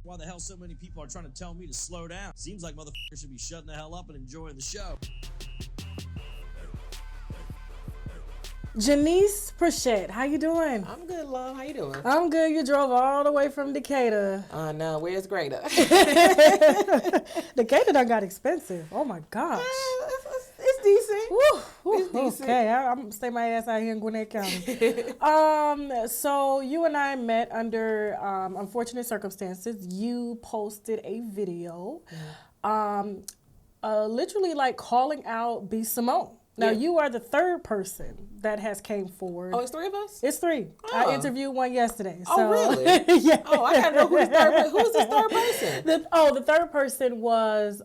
Why the hell so many people are trying to tell me to slow down? Seems like motherfuckers should be shutting the hell up and enjoying the show. Janice Prachette, how you doing? I'm good, love. How you doing? I'm good. You drove all the way from Decatur. No, where's Greater? Decatur done got expensive. Oh my gosh. It's decent. Woo, It's decent. Okay, I'm gonna stay my ass out here in Gwinnett County. So you and I met under unfortunate circumstances. You posted a video, literally like calling out B.Simone. Now, you are the third person that has came forward. Oh, it's three of us? It's three. Oh. I interviewed one yesterday. Oh, really? Yeah. Oh, I gotta know who's this third person? The third person was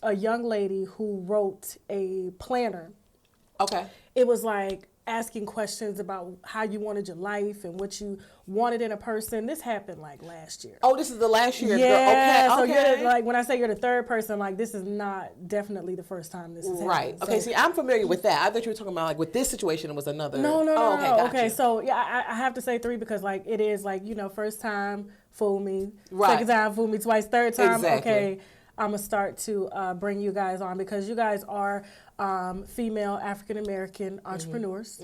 a young lady who wrote a planner. Okay. It was like asking questions about how you wanted your life and what you wanted in a person. This happened like last year. Oh, this is the last year. Yeah. Okay. So Okay. you're like, when I say you're the third person, like this is not definitely the first time this has happened. Right. Okay. So, See, I'm familiar with that. I thought you were talking about like with this situation it was another. No. Oh, okay. Gotcha. Okay. So yeah, I have to say three because like it is like, you know, first time fool me, Right. second time fool me twice, third time Exactly. okay. I'm gonna start to bring you guys on because you guys are female African American entrepreneurs,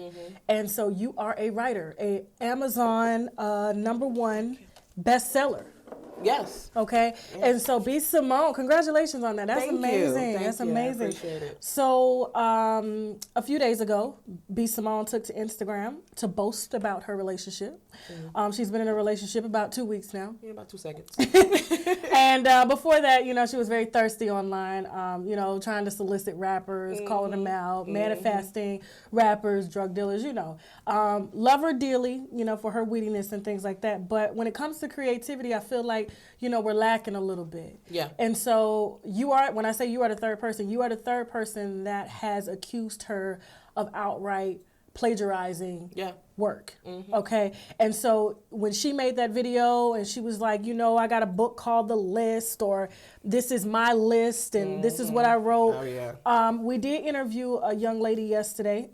and so you are a writer, a Amazon #1 bestseller. Yes. Okay, and so B.Simone, congratulations on that. That's Thank you. amazing. Thank That's you. I amazing. appreciate it. So a few days ago, B.Simone took to Instagram to boast about her relationship. She's been in a relationship about 2 weeks now. Yeah, about 2 seconds. And before that, you know, she was very thirsty online, you know, trying to solicit rappers, calling them out, manifesting rappers, drug dealers, you know. Love her dearly, you know, for her wittiness and things like that. But when it comes to creativity, I feel like, you know, we're lacking a little bit. Yeah. And so you are, when I say you are the third person, you are the third person that has accused her of outright plagiarizing work. Okay. And so when she made that video and she was like, you know, I got a book called The List, or this is my list and this is what I wrote. Oh, yeah. We did interview a young lady yesterday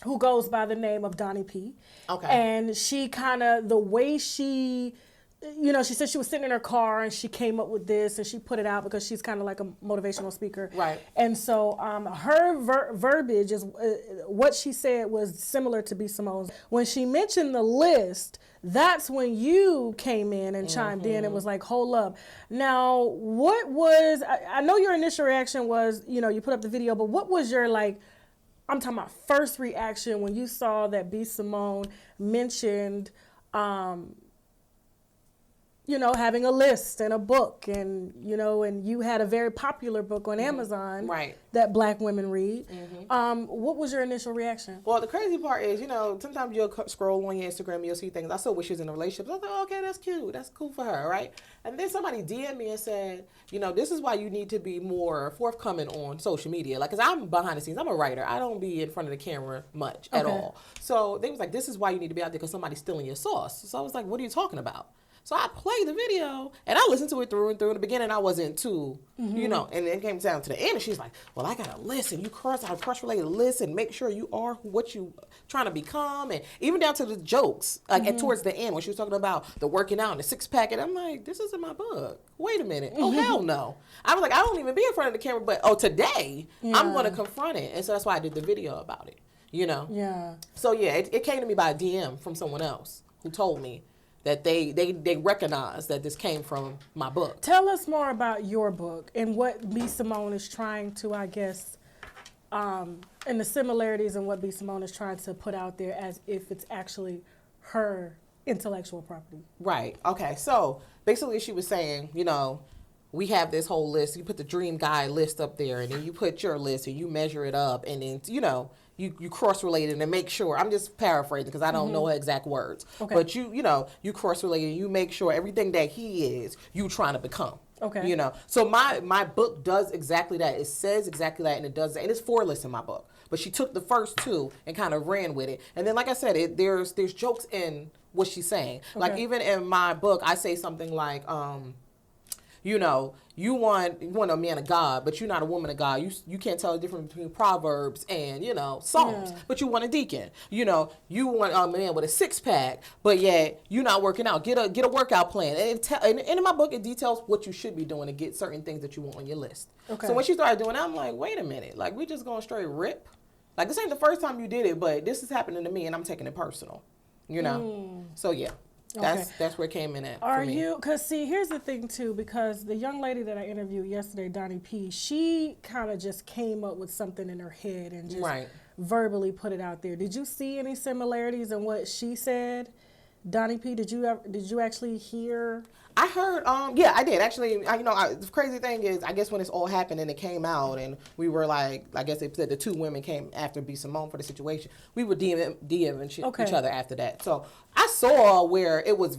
who goes by the name of Donnie P. Okay. And she kind of, the way she, you know, she said she was sitting in her car and she came up with this and she put it out because she's kind of like a motivational speaker. Right. And so her verbiage is, what she said was similar to B.Simone's. When she mentioned the list, that's when you came in and chimed in and was like, hold up. Now, what was, I know your initial reaction was, you know, you put up the video, but what was your like, I'm talking about first reaction when you saw that B.Simone mentioned, you know, having a list and a book and, you know, and you had a very popular book on Amazon that Black women read. What was your initial reaction? Well, the crazy part is, you know, sometimes you'll scroll on your Instagram, you'll see things. I still wish she was in a relationship. I thought, okay, that's cute. That's cool for her, right? And then somebody DM'd me and said, you know, this is why you need to be more forthcoming on social media. Like, because I'm behind the scenes. I'm a writer. I don't be in front of the camera much at all. So they was like, this is why you need to be out there because somebody's stealing your sauce. So I was like, what are you talking about? So I played the video, and I listened to it through and through. In the beginning, I wasn't too, you know, and then it came down to the end, and she's like, well, I got to listen. You cross-related list and make sure you are what you trying to become, and even down to the jokes, like at towards the end when she was talking about the working out and the six-pack, and I'm like, this isn't my book. Wait a minute. Oh, hell no. I was like, I don't even be in front of the camera, but, today, I'm going to confront it. And so that's why I did the video about it, you know? Yeah. So, yeah, it came to me by a DM from someone else who told me that they recognize that this came from my book. Tell us more about your book and what B.Simone is trying to, I guess, and the similarities in what B.Simone is trying to put out there as if it's actually her intellectual property. Right. Okay. So basically she was saying, you know, we have this whole list. You put the dream guy list up there, and then you put your list and you measure it up, and then, you know, you cross-relate it and make sure. I'm just paraphrasing because I don't know her exact words. Okay. But you know, you cross-relate it and you make sure everything that he is, you trying to become. Okay. You know, so my book does exactly that. It says exactly that, and it does that. And it's 4 lists in my book. But she took the first 2 and kind of ran with it. And then, like I said, there's jokes in what she's saying. Okay. Like even in my book, I say something like, You know, you want a man of God, but you're not a woman of God. You can't tell the difference between Proverbs and, you know, Psalms, but you want a deacon. You know, you want a man with a six-pack, but yet you're not working out. Get a workout plan. And in my book, it details what you should be doing to get certain things that you want on your list. Okay. So when she started doing that, I'm like, wait a minute. Like, we just going straight rip? Like, this ain't the first time you did it, but this is happening to me, and I'm taking it personal. You know? So, yeah. That's where it came in at. Are you? Because see, here's the thing too. Because the young lady that I interviewed yesterday, Donnie P, she kind of just came up with something in her head and just verbally put it out there. Did you see any similarities in what she said, Donnie P? Did you actually hear? I heard, yeah, I did. Actually, the crazy thing is, I guess when this all happened and it came out and we were like, I guess they said the two women came after B.Simone for the situation, we were DMing each other after that. So I saw where it was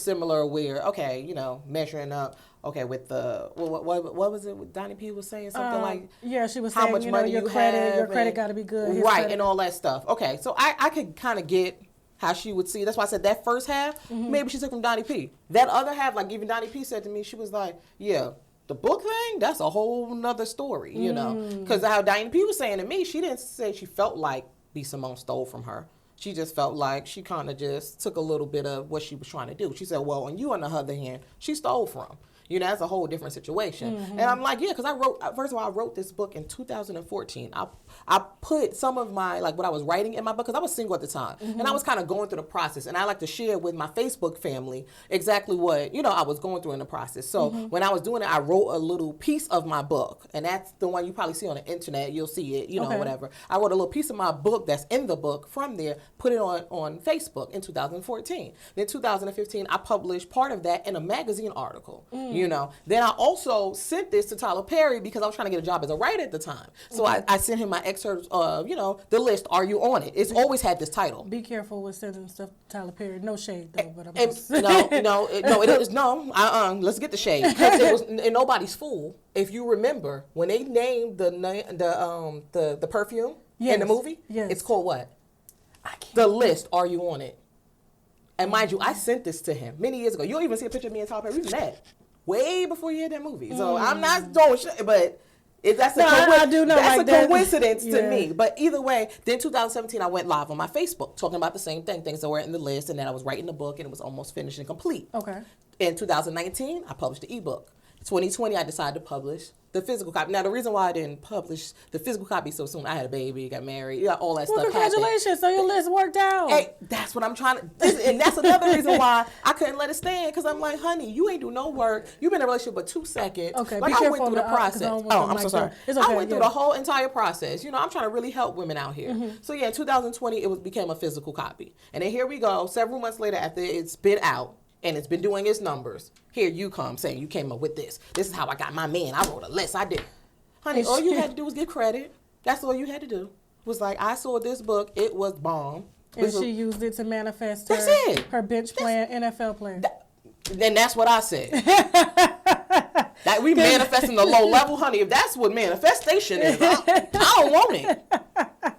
similar where, okay, you know, measuring up, okay, with the, what was it, Donnie P was saying something like, yeah, she was how saying, much money your credit got to be good. Right, and all that stuff. Okay, so I could kind of get how she would see. That's why I said that first half, maybe she took from Donnie P. That other half, like even Donnie P said to me, she was like, yeah, the book thing, that's a whole nother story, you know? Because how Donnie P was saying to me, she didn't say she felt like B.Simone stole from her. She just felt like she kind of just took a little bit of what she was trying to do. She said, well, on you, on the other hand, she stole from. You know, that's a whole different situation. And I'm like, yeah, because first of all, I wrote this book in 2014. I put some of my, like what I was writing in my book, because I was single at the time. And I was kind of going through the process. And I like to share with my Facebook family exactly what, you know, I was going through in the process. So when I was doing it, I wrote a little piece of my book. And that's the one you probably see on the internet. You'll see it, you know, whatever. I wrote a little piece of my book that's in the book from there, put it on Facebook in 2014. Then 2015, I published part of that in a magazine article. You know, then I also sent this to Tyler Perry because I was trying to get a job as a writer at the time. So I sent him my excerpts of, you know, the list. Are you on it? It's always had this title. Be careful with sending stuff to Tyler Perry. No shade though, but I'm just... Let's get the shade, because it was and nobody's fool. If you remember when they named the perfume in the movie, it's called what? The List. Are you on it? And mind you, I sent this to him many years ago. You'll even see a picture of me and Tyler Perry. We met way before you had that movie. So I'm not doing shit, but that's a coincidence to me. But either way, then 2017, I went live on my Facebook talking about the same thing, things that were in the list, and then I was writing the book, and it was almost finished and complete. Okay. In 2019, I published the ebook. 2020, I decided to publish the physical copy. Now, the reason why I didn't publish the physical copy so soon, I had a baby, got married, all that stuff happened. Congratulations. So your list worked out. Hey, that's what I'm trying to, and that's another reason why I couldn't let it stand, because I'm like, honey, you ain't do no work. You've been in a relationship for 2 seconds. Okay, like, I went through the process. I'm so sorry. I went through the whole entire process. You know, I'm trying to really help women out here. So yeah, in 2020, it became a physical copy. And then here we go, several months later after it's been out, and it's been doing its numbers. Here you come saying you came up with this. This is how I got my man. I wrote a list. I did. Honey, all you had to do was give credit. That's all you had to do. Was like, I saw this book. It was bomb. And she used it to manifest her bench plan, NFL plan. Then that's what I said. That we manifesting the low level, honey. If that's what manifestation is, I don't want it.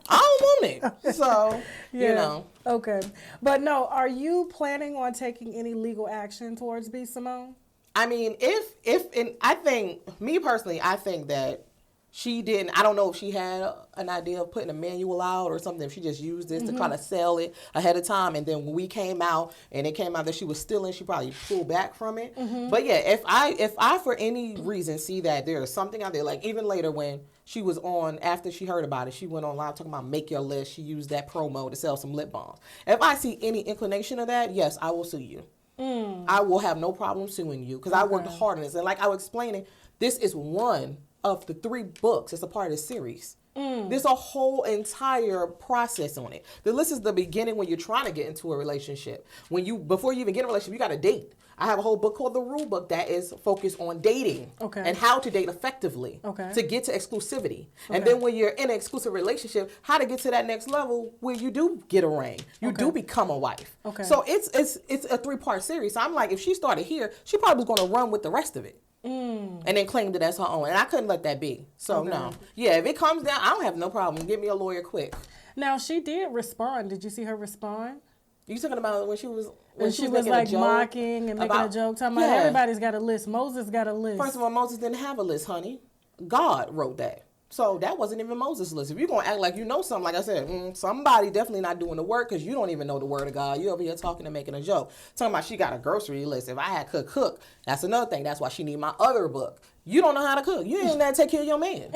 I don't want it. So, you know. Okay. But no, are you planning on taking any legal action towards B.Simone? I mean, I think, me personally, I think that she didn't, I don't know if she had an idea of putting a manual out or something, if she just used this to try to sell it ahead of time. And then when we came out and it came out that she was stealing, she probably pulled back from it. But yeah, if I for any reason see that there's something out there, like even later when she was on, after she heard about it, she went on live talking about make your list. She used that promo to sell some lip balms. If I see any inclination of that, yes, I will sue you. I will have no problem suing you, because I worked hard on this. And like I was explaining, this is one of the 3 books. It's a part of the series. There's a whole entire process on it. The list is the beginning when you're trying to get into a relationship. Before you even get in a relationship, you got to date. I have a whole book called The Rule Book that is focused on dating and how to date effectively to get to exclusivity. And then when you're in an exclusive relationship, how to get to that next level where you do get a ring. You do become a wife. So it's a 3-part series. So I'm like, if she started here, she probably was going to run with the rest of it. And then claimed it as her own. And I couldn't let that be. So no. Yeah, if it comes down, I don't have no problem. Get me a lawyer quick. Now, she did respond. Did you see her respond? You talking about when she was like mocking and making a joke, talking about everybody's got a list. Moses got a list. First of all, Moses didn't have a list, honey. God wrote that. So that wasn't even Moses' list. If you're going to act like you know something, like I said, somebody definitely not doing the work because you don't even know the word of God. You over here talking and making a joke. Talking about she got a grocery list. If I had to cook, that's another thing. That's why she need my other book. You don't know how to cook. You ain't there to take care of your man.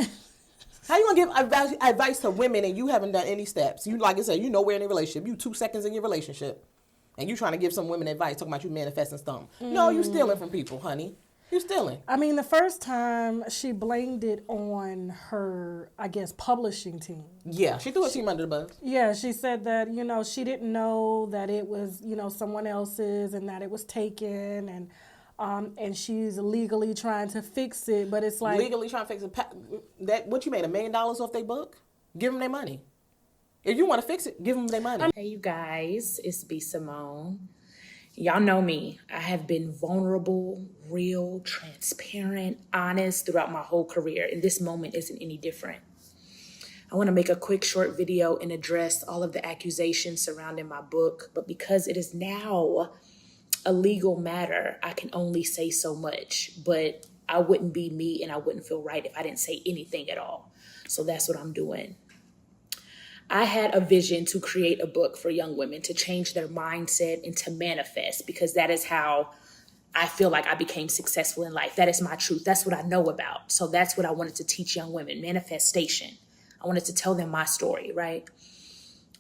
How you going to give advice to women and you haven't done any steps? You, like I said, you nowhere in a relationship. You 2 seconds in your relationship. And you trying to give some women advice, talking about you manifesting something. No, you stealing from people, honey. You stealing. I mean, the first time she blamed it on her, I guess, publishing team. Yeah, she threw a team under the bus. Yeah, she said that, she didn't know that it was, someone else's and that it was taken and she's legally trying to fix it, but it's like... Legally trying to fix it? What you made, $1 million off their book? Give them their money. If you want to fix it, give them their money. Hey, you guys, it's B.Simone. Y'all know me. I have been vulnerable, real, transparent, honest throughout my whole career, and this moment isn't any different. I want to make a quick short video and address all of the accusations surrounding my book, but because it is now a legal matter, I can only say so much, but I wouldn't be me and I wouldn't feel right if I didn't say anything at all. So that's what I'm doing. I had a vision to create a book for young women to change their mindset and to manifest, because that is how I feel like I became successful in life. That is my truth. That's what I know about. So that's what I wanted to teach young women, manifestation. I wanted to tell them my story, right?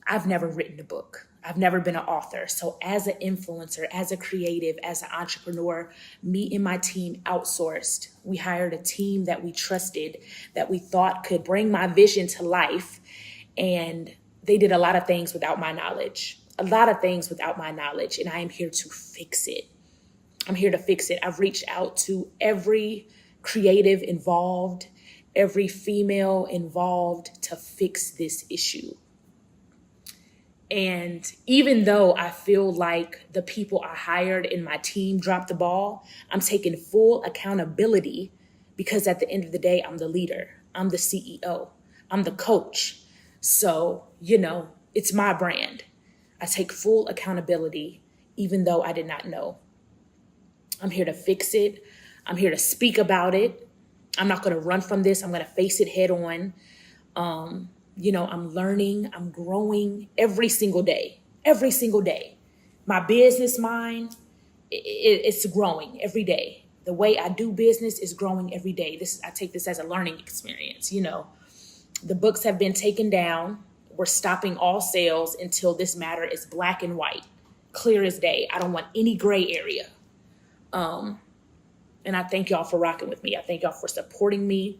I've never written a book. I've never been an author. So as an influencer, as a creative, as an entrepreneur, me and my team outsourced. We hired a team that we trusted, that we thought could bring my vision to life. And they did a lot of things without my knowledge, and I am here to fix it. I've reached out to every creative involved, every female involved to fix this issue. And even though I feel like the people I hired in my team dropped the ball, I'm taking full accountability, because at the end of the day, I'm the leader, I'm the CEO, I'm the coach. So, it's my brand. I take full accountability, even though I did not know. I'm here to fix it. I'm here to speak about it. I'm not going to run from this. I'm going to face it head on. I'm learning. I'm growing every single day. My business mind, it's growing every day. The way I do business is growing every day. I take this as a learning experience, The books have been taken down. We're stopping all sales until this matter is black and white, clear as day. I don't want any gray area. And I thank y'all for rocking with me. I thank y'all for supporting me.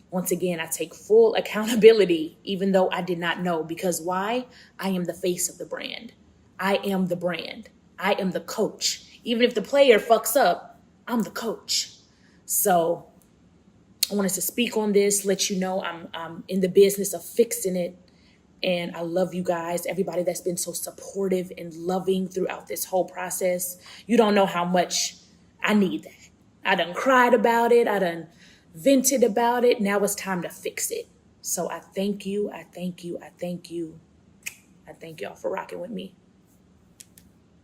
Once again, I take full accountability, even though I did not know. Because why? I am the face of the brand. I am the brand. I am the coach. Even if the player fucks up, I'm the coach. So I wanted to speak on this, let you know I'm in the business of fixing it. And I love you guys, everybody that's been so supportive and loving throughout this whole process. You don't know how much I need that. I done cried about it. I done vented about it. Now it's time to fix it. So I thank you. I thank y'all for rocking with me.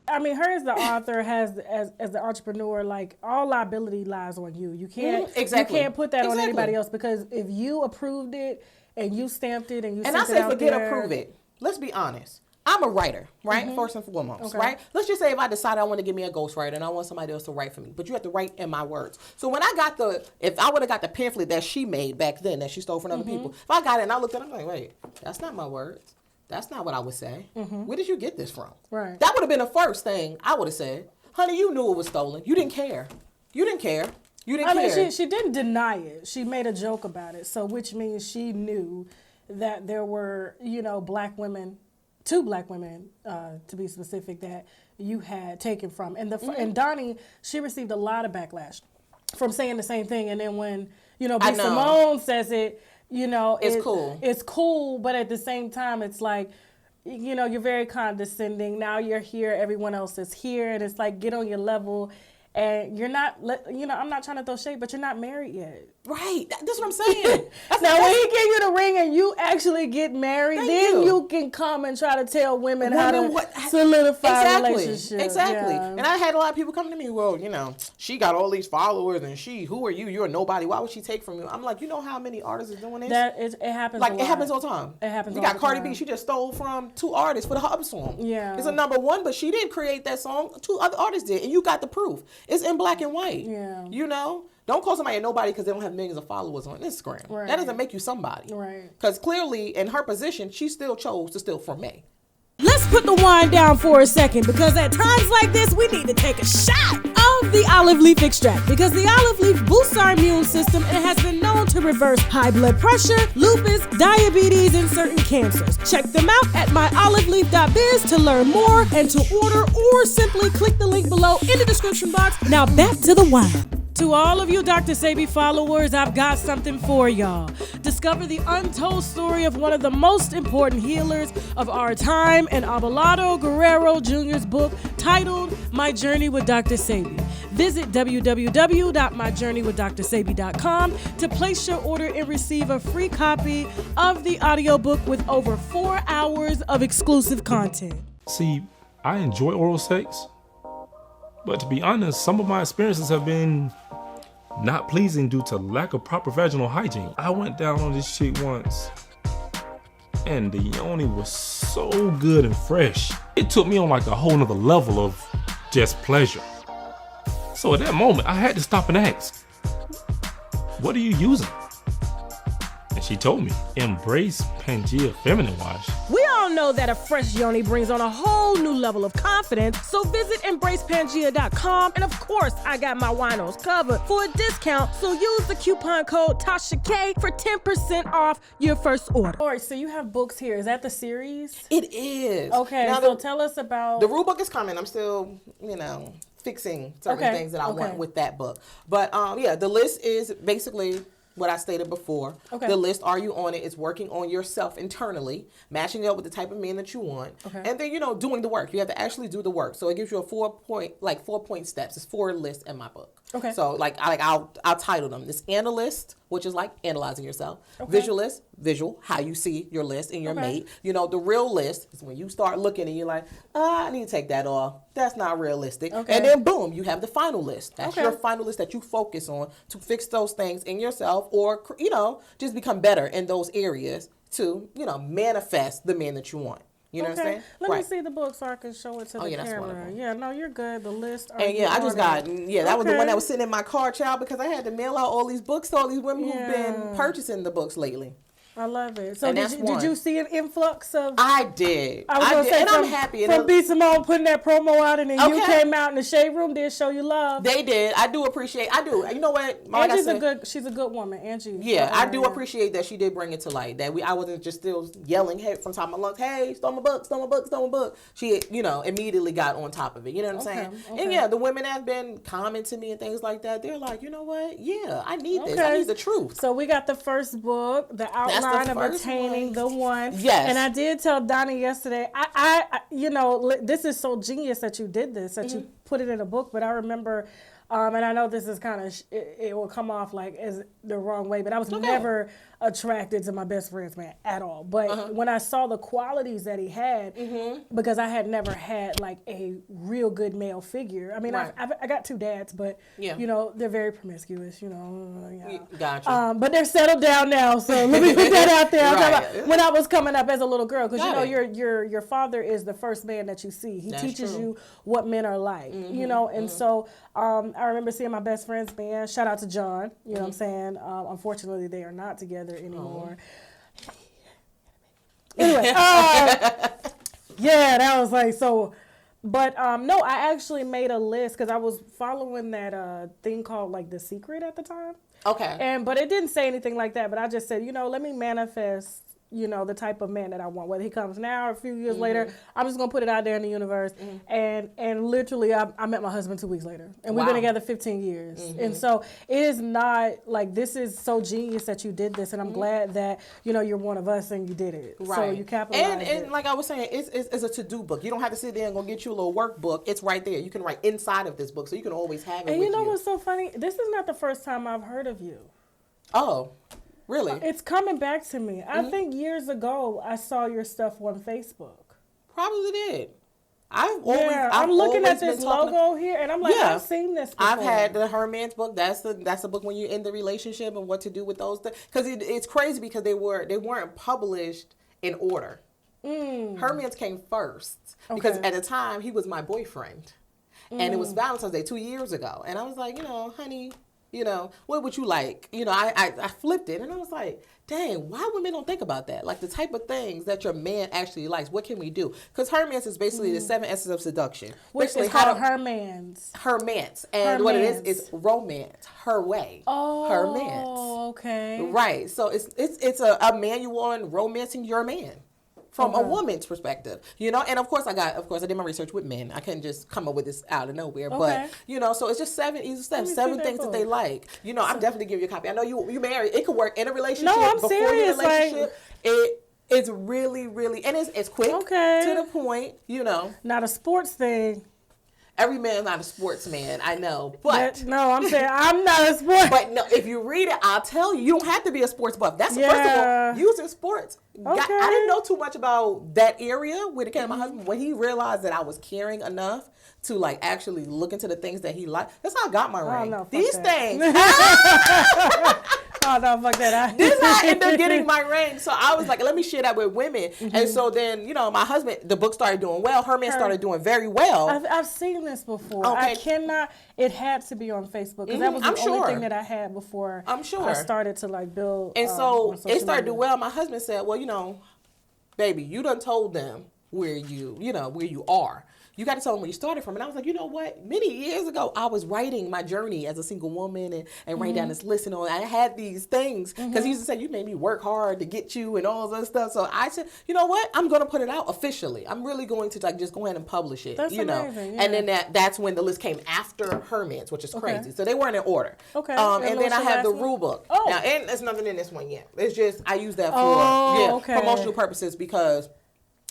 I mean, her as the author has, as the entrepreneur, like, all liability lies on you. You can't You can't put that on anybody else, because if you approved it and you stamped it and you sent it out there. And I say forget approve it. Let's be honest. I'm a writer, right? Mm-hmm. First and foremost, right? Let's just say if I decide I want to give me a ghostwriter and I want somebody else to write for me, but you have to write in my words. So when I got if I would have got the pamphlet that she made back then, that she stole from other people, if I got it and I looked at it, I'm like, wait, that's not my words. That's not what I would say. Mm-hmm. Where did you get this from? Right. That would have been the first thing I would have said. Honey, you knew it was stolen. You didn't care. I mean, she didn't deny it. She made a joke about it. So, which means she knew that there were, black women, 2 black women, to be specific, that you had taken from. And and Donnie, she received a lot of backlash from saying the same thing. And then when, B.Simone says it, it's cool, but at the same time, it's like, you're very condescending. Now you're here, everyone else is here, and it's like, get on your level. and you're not, I'm not trying to throw shade, but you're not married yet. Right. That's what I'm saying. Now, when he give you the ring and you actually get married, then you can come and try to tell women how to solidify a relationship. Exactly. Yeah. And I had a lot of people come to me, well, she got all these followers, and who are you? You're a nobody. Why would she take from you? I'm like, you know how many artists are doing this? It happens. Like, it happens all the time. It happens. You got Cardi B. She just stole from 2 artists for the Hub song. Yeah. It's a #1, but she didn't create that song. 2 other artists did, and you got the proof. It's in black and white. Yeah. Don't call somebody a nobody because they don't have millions of followers on Instagram. Right. That doesn't make you somebody. Right. Because clearly, in her position, she still chose to steal from me. Let's put the wine down for a second, because at times like this, we need to take a shot of the olive leaf extract, because the olive leaf boosts our immune system and has been known to reverse high blood pressure, lupus, diabetes, and certain cancers. Check them out at myoliveleaf.biz to learn more and to order, or simply click the link below in the description box. Now back to the wine. To all of you Dr. Sebi followers, I've got something for y'all. Discover the untold story of one of the most important healers of our time in Abelardo Guerrero Jr.'s book titled My Journey with Dr. Sebi. Visit www.myjourneywithdrsebi.com to place your order and receive a free copy of the audiobook with over 4 hours of exclusive content. See, I enjoy oral sex, but to be honest, some of my experiences have been not pleasing due to lack of proper vaginal hygiene. I went down on this chick once, and the yoni was so good and fresh. It took me on like a whole nother level of just pleasure. So at that moment, I had to stop and ask, what are you using? And she told me, Embrace Pangea Feminine Wash. We all know that a fresh yoni brings on a whole new level of confidence, so visit embracepangea.com, and of course, I got my winos covered for a discount, so use the coupon code TASHAK for 10% off your first order. All right, so you have books here. Is that the series? It is. Okay, now so tell us about... The rule book is coming. I'm still, fixing certain things that I want with that book. But the list is basically what I stated before. Okay. The list, are you on it? It's working on yourself internally, matching it up with the type of man that you want. Okay. And then, doing the work. You have to actually do the work. So it gives you a 4-point steps. It's 4 lists in my book. Okay. So I'll title them. This analyst, which is like analyzing yourself. Okay. Visualist, visual, how you see your list and your mate. The real list is when you start looking and you're like, I need to take that off. That's not realistic. Okay. And then boom, you have the final list. That's your final list that you focus on to fix those things in yourself, or just become better in those areas to manifest the man that you want. You know what I'm saying? Let me see the book so I can show it to the camera. Yeah, no, you're good. The list. And I just got, that was the one that was sitting in my car, child, because I had to mail out all these books to all these women who've been purchasing the books lately. I love it. So did you see an influx of? I did. I did. And I'm happy. From B.Simone putting that promo out, and then you came out in the shade room, did show you love. They did. I do appreciate. I do. You know what? Angie's she's a good woman. Angie. Yeah, I do appreciate that she did bring it to light. That I wasn't just still yelling from top of my lungs, hey, stole my book, stole my book, stole my book. She, immediately got on top of it. You know what I'm saying? Okay. And the women that have been commenting to me and things like that, they're like, you know what? Yeah, I need this. I need the truth. So we got the first book, The Outline of Attaining the One. Yes. And I did tell Donnie yesterday, this is so genius that you did this, that you put it in a book, but I remember, and I know this is kind of, it will come off like as the wrong way, but I was never attracted to my best friend's man at all. But when I saw the qualities that he had, because I had never had like a real good male figure. I mean, I got 2 dads, but they're very promiscuous. Gotcha. But they're settled down now, so let me put that out there. When I was coming up as a little girl, because your father is the first man that you see. He teaches you what men are like. And so I remember seeing my best friend's man. Shout out to John. You know what I'm saying? Unfortunately, they are not together anymore. Anyway, that was like so. But no, I actually made a list because I was following that thing called like The Secret at the time. Okay. But it didn't say anything like that. But I just said, let me manifest you know, the type of man that I want. Whether he comes now or a few years later, I'm just gonna put it out there in the universe. And literally, I met my husband 2 weeks later, and we've been together 15 years. And so it is not like, this is so genius that you did this, and I'm glad that, you know, you're one of us and you did it. Right. So you capitalized and like I was saying, it's a to-do book. You don't have to sit there and go get you a little workbook. It's right there. You can write inside of this book, so you can always have it. And with you know what's so funny? This is not the first time I've heard of you. Oh. Really? It's coming back to me. I think years ago I saw your stuff on Facebook. Probably did. I'm looking at this logo here, and I'm like, I've seen this before. I've had the Her Man's book. That's the book when you're in the relationship and what to do with those things. Because it's crazy because they weren't published in order. Her Man's came first because at the time he was my boyfriend, and it was Valentine's Day 2 years ago, and I was like, you know, honey, you know, what would you like? You know, I flipped it, and I was like, dang, why women don't think about that? Like the type of things that your man actually likes. What can we do? Because Her Man's is basically the 7 S's of seduction. Which is called Her Man's. Her Man's. And what it is romance. Her way. Oh, Her Man's. Okay. Right. So it's a manual on romancing your man. From a woman's perspective, you know, and of course I did my research with men. I couldn't just come up with this out of nowhere, but you know, so it's just 7 easy steps, 7 things that they like. You know, I'm definitely giving you a copy. I know you married. It could work in a relationship. No, I'm before serious. Your relationship. It's really, really, and it's quick to the point. You know, not a sports thing. Every man's not a sportsman, I know, but no, I'm saying I'm not a sports. But no, if you read it, I'll tell you, you don't have to be a sports buff. That's first of all, using sports. I didn't know too much about that area when it came to my husband. When he realized that I was caring enough to like actually look into the things that he liked, that's how I got my ring. No, these things. Oh no, fuck that. This is how I ended up getting my ring. So I was like, let me share that with women. And so then, you know, my husband, the book started doing well. Her Man started doing very well. I've seen this before. Okay. I cannot. It had to be on Facebook because that was the only thing that I had before. I'm sure. I started to like build. And so it started doing well. My husband said, well, you know, baby, you done told them where you are. You got to tell them where you started from. And I was like, you know what? Many years ago, I was writing my journey as a single woman and writing down this list and all. I had these things because he used to say, you made me work hard to get you and all this stuff. So I said, you know what? I'm going to put it out officially. I'm really going to like just go ahead and publish it. That's amazing, And then that's when the list came after Her Man's, which is crazy. So they weren't in order. Okay. And then I have the rule book. Oh. Now, and there's nothing in this one yet. It's just I use that for promotional purposes because.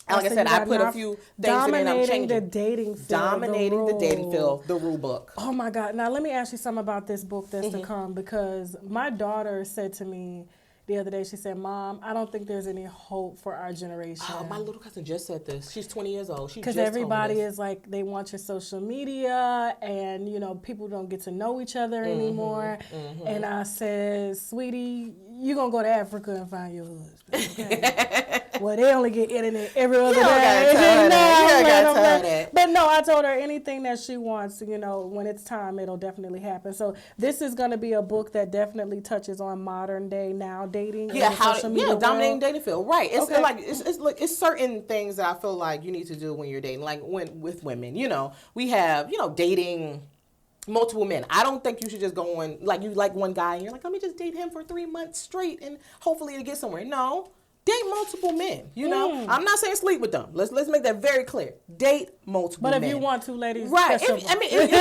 And like I said, I put a few things in and I'm changing. Dominating the dating field, the rule book. Oh my God. Now let me ask you something about this book that's to come, because my daughter said to me the other day, she said, Mom, I don't think there's any hope for our generation. Oh, my little cousin just said this. She's 20 years old. Because everybody is like, they want your social media and, you know, people don't get to know each other anymore. And I said, sweetie, you're going to go to Africa and find your husband. Okay? Well, they only get internet every other day. But no, I told her anything that she wants, you know, when it's time, it'll definitely happen. So this is going to be a book that definitely touches on modern day now dating. Dominating dating field. Right. It's like it's certain things that I feel like you need to do when you're dating, like with women. You know, we have, you know, dating multiple men. I don't think you should just go on like you like one guy and you're like, let me just date him for 3 months straight and hopefully to get somewhere. No. Date multiple men, you know. I'm not saying sleep with them. Let's make that very clear. Date multiple men. But if you want to, ladies, right? It's your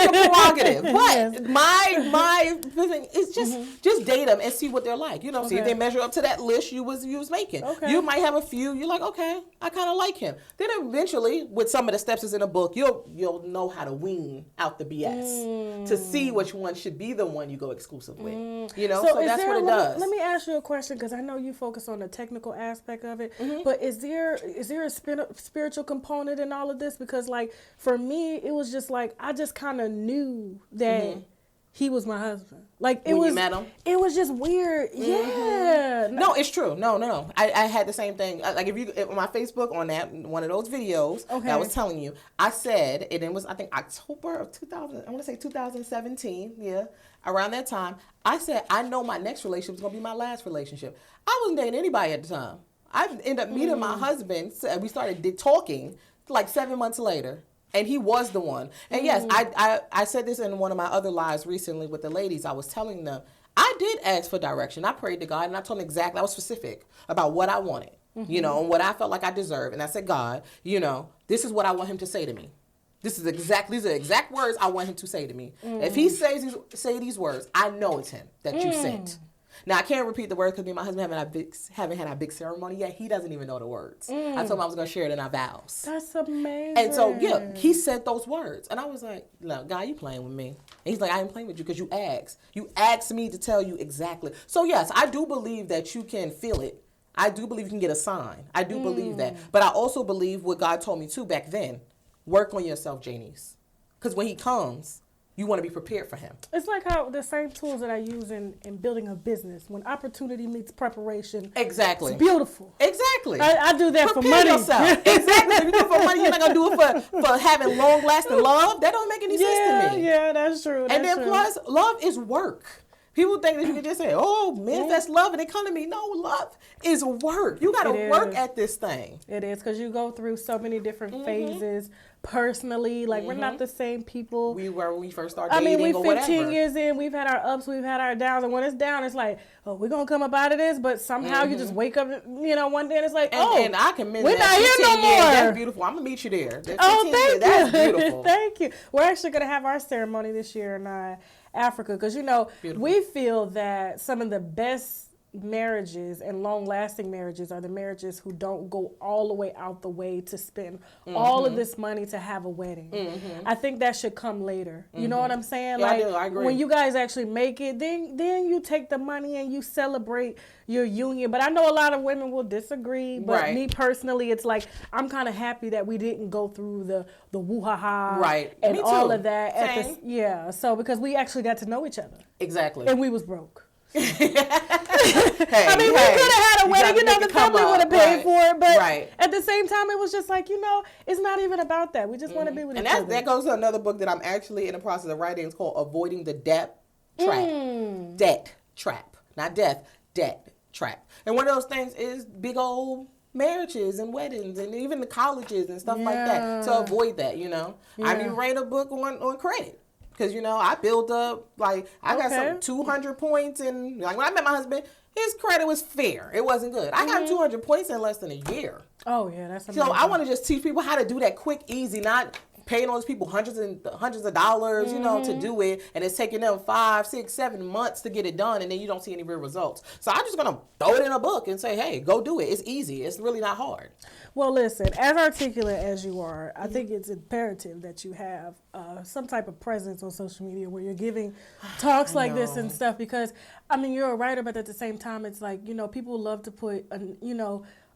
prerogative. But my thing is just date them and see what they're like. You know, see if they measure up to that list you was making. Okay. You might have a few. You're like, okay, I kind of like him. Then eventually, with some of the steps that's in the book, you'll know how to wean out the BS to see which one should be the one you go exclusive with. You know, so that's what it does. Let me ask you a question, because I know you focus on the technical aspect of it, but is there a spiritual component in all of this? Because like for me, it was just like I just kind of knew that he was my husband. Like when you met him, it was just weird. Yeah. No, it's true. No. I had the same thing. Like if on my Facebook on that one of those videos that I was telling you, I said, and it was I think October of 2000. I want to say 2017. Yeah. Around that time, I said, I know my next relationship is going to be my last relationship. I wasn't dating anybody at the time. I ended up meeting my husband, and we started talking like 7 months later, and he was the one. And yes, I said this in one of my other lives recently with the ladies. I was telling them, I did ask for direction. I prayed to God, and I told him exactly, I was specific about what I wanted. you know, and what I felt like I deserved. And I said, God, you know, this is what I want him to say to me. These are the exact words I want him to say to me. If he say these words, I know it's him that you sent. Now, I can't repeat the words because me and my husband haven't had our big ceremony yet. He doesn't even know the words. I told him I was going to share it in our vows. That's amazing. And so, yeah, he said those words. And I was like, no, God, you playing with me. And he's like, I ain't playing with you because you asked. You asked me to tell you exactly. So, yes, I do believe that you can feel it. I do believe you can get a sign. I do believe that. But I also believe what God told me, too, back then. Work on yourself, Janice. Because when he comes, you want to be prepared for him. It's like how the same tools that I use in building a business. When opportunity meets preparation. Exactly. It's beautiful. Exactly. I do that Prepare for money. yourself. Exactly. If you do it for money, you're not going to do it for having long-lasting love. That don't make any sense to me. Yeah, that's true. And then plus, love is work. People think that you can just say, oh, manifest love and they come to me. No, love is work. You got to work at this thing. It is, because you go through so many different phases personally. Like, we're not the same people. We were when we first started dating. I mean, or we 15 whatever. years in, we've had our ups, we've had our downs. And when it's down, it's like, oh, we're going to come up out of this. But somehow you just wake up, you know, one day and it's like, and I commend we're that. not here no more. That's beautiful. I'm going to meet you there. Thank you. That's beautiful. Thank you. We're actually going to have our ceremony this year in Africa, because, you know, we feel that some of the best marriages and long-lasting marriages are the marriages who don't go all the way out the way to spend all of this money to have a wedding. I think that should come later. You know what I'm saying? Yeah, like, I do. I agree. when you guys actually make it, then you take the money and you celebrate your union. But I know a lot of women will disagree. But me personally, it's like, I'm kind of happy that we didn't go through the woo-ha-ha and all of that. So because we actually got to know each other. Exactly. And we was broke. I mean, we could have had a wedding, you know, the family would have paid for it, but at the same time, it was just like, you know, it's not even about that. We just want to be with each other. And that goes to another book that I'm actually in the process of writing. It's called Avoiding the Debt Trap. Debt Trap. Not death, debt trap. And one of those things is big old marriages and weddings and even the colleges and stuff like that. To avoid that, you know. I'm even writing a book on credit. Because, you know, I built up, like, I got some 200 points. And, like, when I met my husband, his credit was fair. It wasn't good. I got 200 points in less than a year. Oh, yeah, that's amazing. So I want to just teach people how to do that quick, easy, not paying those people hundreds of dollars, you know, to do it. And it's taking them 5, 6, 7 months to get it done. And then you don't see any real results. So I'm just going to throw it in a book and say, hey, go do it. It's easy. It's really not hard. Well, listen, as articulate as you are, I think it's imperative that you have some type of presence on social media where you're giving talks like this and stuff, because, I mean, you're a writer, but at the same time, it's like, you know, people love to put,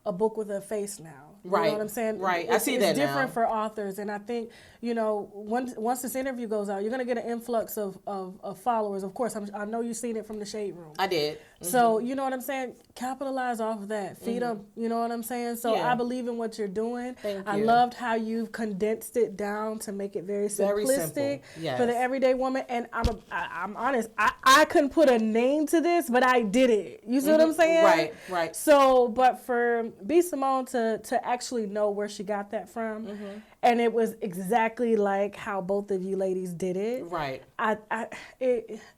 a book with a face now. You know what I'm saying? Right. I see that now. It's different for authors. And I think, you know, once this interview goes out, you're going to get an influx of followers. Of course, I know you've seen it from the Shade Room. I did. So, you know what I'm saying? Capitalize off of that. Feed them. You know what I'm saying? So I believe in what you're doing. Thank you. I loved how you've condensed it down to make it very simplistic for the everyday woman. And I'm honest, I couldn't put a name to this, but I did it. You see what I'm saying? Right. So, but for B.Simone to actually know where she got that from, and it was exactly like how both of you ladies did it. Right.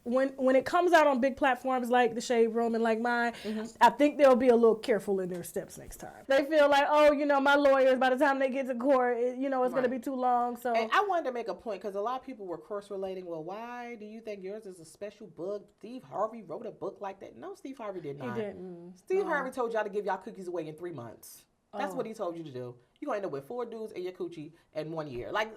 When it comes out on big platforms like the Shade Room and like mine, I think they'll be a little careful in their steps next time. They feel like, oh, you know, my lawyers, by the time they get to court, it's going to be too long. So and I wanted to make a point because a lot of people were cross relating. Well, why do you think yours is a special book? Steve Harvey wrote a book like that. No, Steve Harvey did not. He didn't. Steve Harvey told y'all to give y'all cookies away in 3 months. That's what he told you to do. You're going to end up with 4 dudes in your coochie in 1 year. Like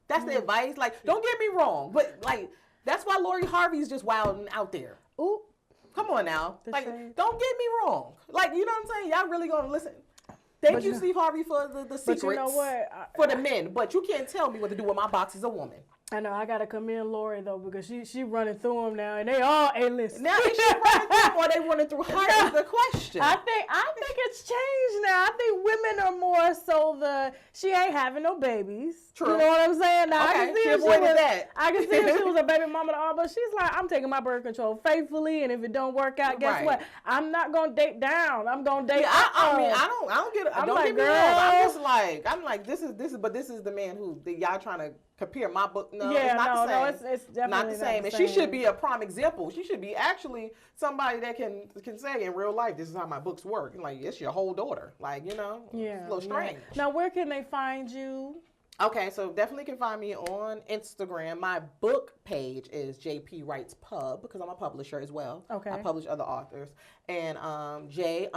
that's the advice. Like, don't get me wrong, but like that's why Lori Harvey's just wilding out there. Ooh. Come on now. The like, shade. don't get me wrong. Like, you know what I'm saying? Y'all really gonna listen. Thank you, Steve Harvey, for the secrets. But you know what? For the men. But you can't tell me what to do with my box as a woman. I know I gotta commend Lori though, because she running through them now, and they all A-list. Now is she running through, or they running through her is the question. I think it's changed now. I think women are more so she ain't having no babies. True. You know what I'm saying? Now Okay, I can see she if avoided that. I can see if she was a baby mama to all, but she's like, I'm taking my birth control faithfully, and if it don't work out, guess what? I'm not gonna date down. I'm gonna date. I mean, I don't get it. Don't like, get me girl. wrong. I'm like, this is the man who y'all trying to compare my book. No, Yeah, it's not the same. no, it's definitely not the same. And she same. should be a prime example. She should be actually somebody that can say in real life, this is how my books work. Like, it's your whole daughter. Like, you know, it's a little strange. Now, where can they find you? Okay, so definitely can find me on Instagram. My book page is JP Writes Pub because I'm a publisher as well. Okay. I publish other authors. And J_NEESE,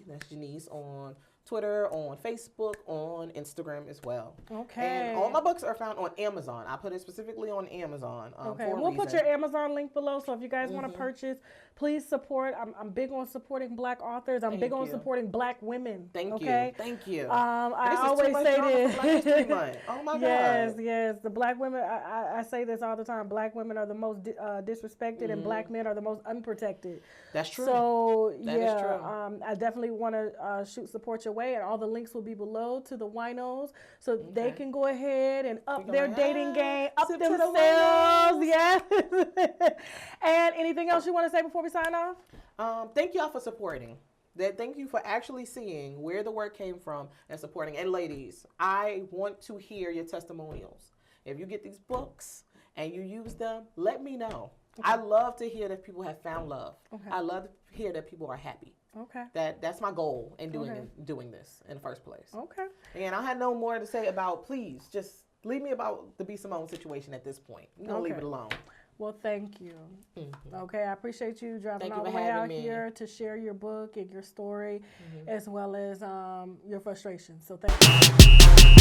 that's Janice, on Twitter, on Facebook, on Instagram as well. Okay. And all my books are found on Amazon. I put it specifically on Amazon. Okay. We'll put your Amazon link below, so if you guys want to purchase, please support. I'm big on supporting Black authors. I'm big on supporting Black women. Thank you. Thank you. I always say this. Oh my God. Yes. The Black women. I say this all the time. Black women are the most disrespected, and Black men are the most unprotected. That's true. So that is true. I definitely want to support your way, and all the links will be below to the winos, so they can go ahead and up their dating game, up themselves. Yes. And anything else you want to say before we sign off? Thank y'all for supporting. Thank you for actually seeing where the work came from and supporting. And ladies, I want to hear your testimonials. If you get these books and you use them, let me know. Okay. I love to hear that people have found love. Okay. I love to hear that people are happy. Okay. That's my goal in doing this in the first place. Okay. And I had no more to say about, please, just leave me about the B.Simone situation at this point. I'm going to leave it alone. Well, thank you. Okay, I appreciate you driving all the way out here to share your book and your story, as well as your frustration. So thank you.